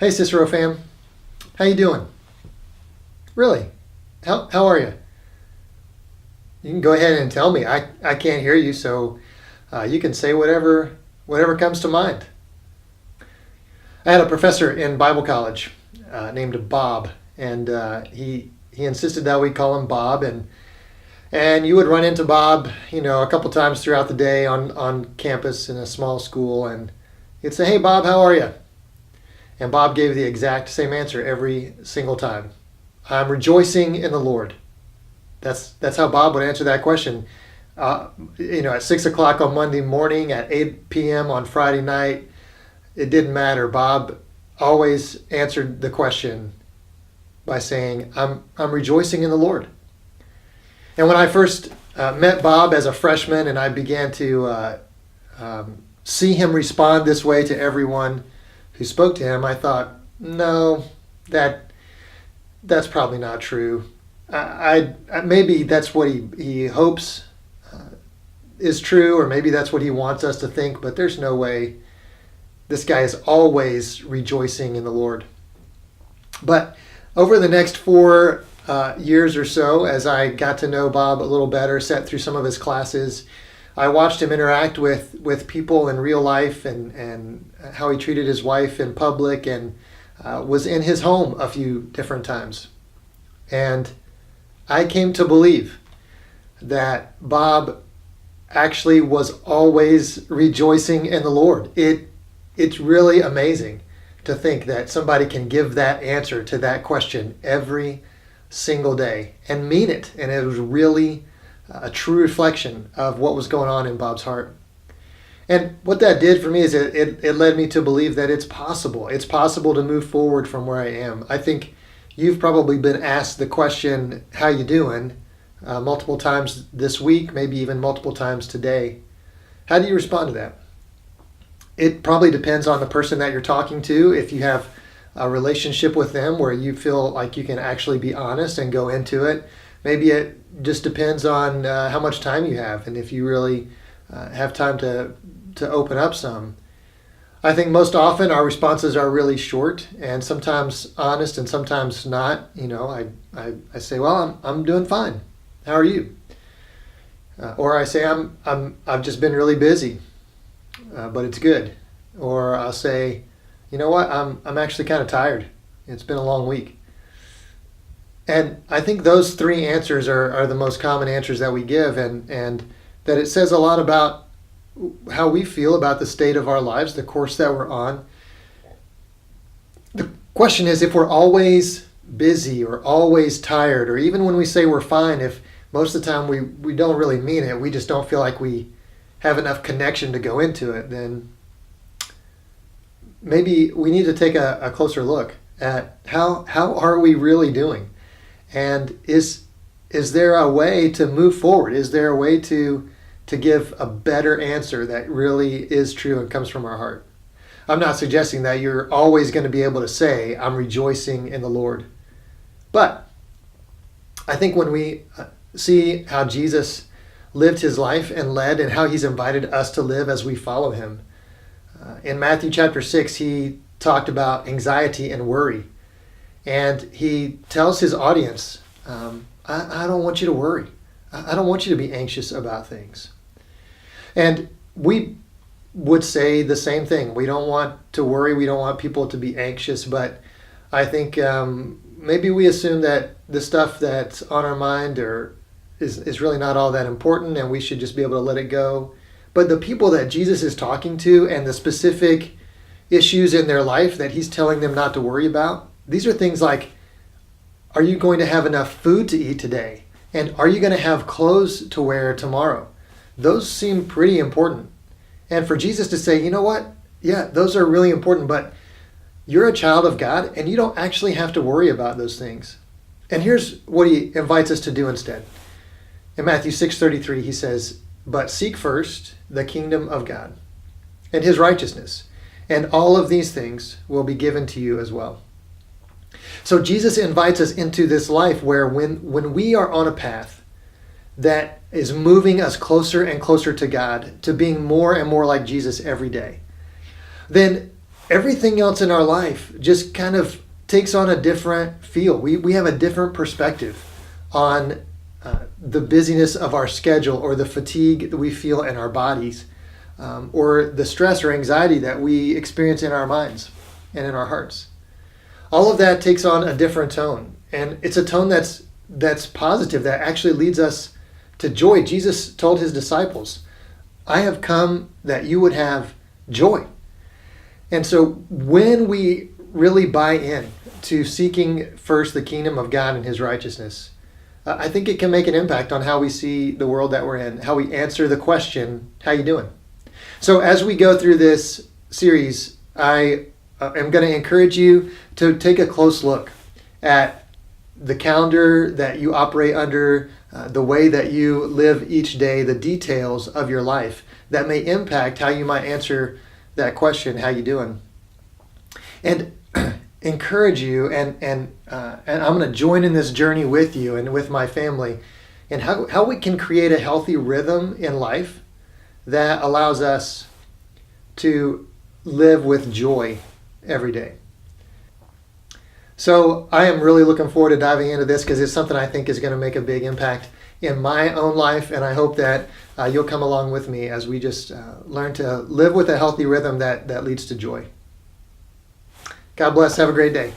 Hey Cicero fam, how you doing? Really? How are you? You can go ahead and tell me. I can't hear you, so you can say whatever comes to mind. I had a professor in Bible college named Bob, and he insisted that we call him Bob, and you would run into Bob, a couple times throughout the day on campus in a small school, and he'd say, "Hey Bob, how are you?" And Bob gave the exact same answer every single time. "I'm rejoicing in the Lord." That's how Bob would answer that question. At 6 o'clock on Monday morning, at 8 p.m. on Friday night, it didn't matter. Bob always answered the question by saying, I'm rejoicing in the Lord. And when I first met Bob as a freshman and I began to see him respond this way to everyone who spoke to him, I thought, no, that's probably not true. Maybe that's what he hopes is true, or maybe that's what he wants us to think, but there's no way this guy is always rejoicing in the Lord. But over the next 4 years or so, as I got to know Bob a little better, sat through some of his classes, I watched him interact with people in real life and how he treated his wife in public, and was in his home a few different times. And I came to believe that Bob actually was always rejoicing in the Lord. It's really amazing to think that somebody can give that answer to that question every single day and mean it. And it was really a true reflection of what was going on in Bob's heart. And what that did for me is it led me to believe that it's possible. It's possible to move forward from where I am. I think you've probably been asked the question, "How you doing?" Multiple times this week, maybe even multiple times today. How do you respond to that? It probably depends on the person that you're talking to. If you have a relationship with them where you feel like you can actually be honest and go into it, maybe it just depends on how much time you have and if you really have time to open up some. I think most often our responses are really short and sometimes honest and sometimes not. I say, "Well, I'm doing fine. How are you?" Or I say, I've just been really busy, but it's good." Or I'll say, "You know what? I'm actually kind of tired. It's been a long week." And I think those 3 answers are the most common answers that we give, and that it says a lot about how we feel about the state of our lives, the course that we're on. The question is, if we're always busy or always tired, or even when we say we're fine, if most of the time we don't really mean it, we just don't feel like we have enough connection to go into it, then maybe we need to take a closer look at how are we really doing? And is there a way to move forward? Is there a way to give a better answer that really is true and comes from our heart? I'm not suggesting that you're always going to be able to say, "I'm rejoicing in the Lord." But I think when we see how Jesus lived his life and led, and how he's invited us to live as we follow him. In Matthew chapter 6, he talked about anxiety and worry. And he tells his audience, I don't want you to worry. I don't want you to be anxious about things. And we would say the same thing. We don't want to worry. We don't want people to be anxious. But I think maybe we assume that the stuff that's on our mind is really not all that important, and we should just be able to let it go. But the people that Jesus is talking to and the specific issues in their life that he's telling them not to worry about, these are things like, are you going to have enough food to eat today? And are you going to have clothes to wear tomorrow? Those seem pretty important. And for Jesus to say, "You know what? Yeah, those are really important, but you're a child of God and you don't actually have to worry about those things." And here's what he invites us to do instead. In Matthew 6:33, he says, "But seek first the kingdom of God and his righteousness, and all of these things will be given to you as well." So Jesus invites us into this life where when we are on a path that is moving us closer and closer to God, to being more and more like Jesus every day, then everything else in our life just kind of takes on a different feel. We have a different perspective on the busyness of our schedule, or the fatigue that we feel in our bodies, or the stress or anxiety that we experience in our minds and in our hearts. All of that takes on a different tone, and it's a tone that's positive, that actually leads us to joy. Jesus told his disciples, I have come that you would have joy. And so when we really buy in to seeking first the kingdom of God and his righteousness, I think it can make an impact on how we see the world that we're in, how we answer the question, how you doing? So as we go through this series, I am going to encourage you to take a close look at the calendar that you operate under, the way that you live each day, the details of your life that may impact how you might answer that question, how you doing? And encourage you, and I'm going to join in this journey with you and with my family, and how we can create a healthy rhythm in life that allows us to live with joy every day. So I am really looking forward to diving into this, because it's something I think is going to make a big impact in my own life, and I hope that you'll come along with me as we just learn to live with a healthy rhythm that leads to joy. God bless. Have a great day.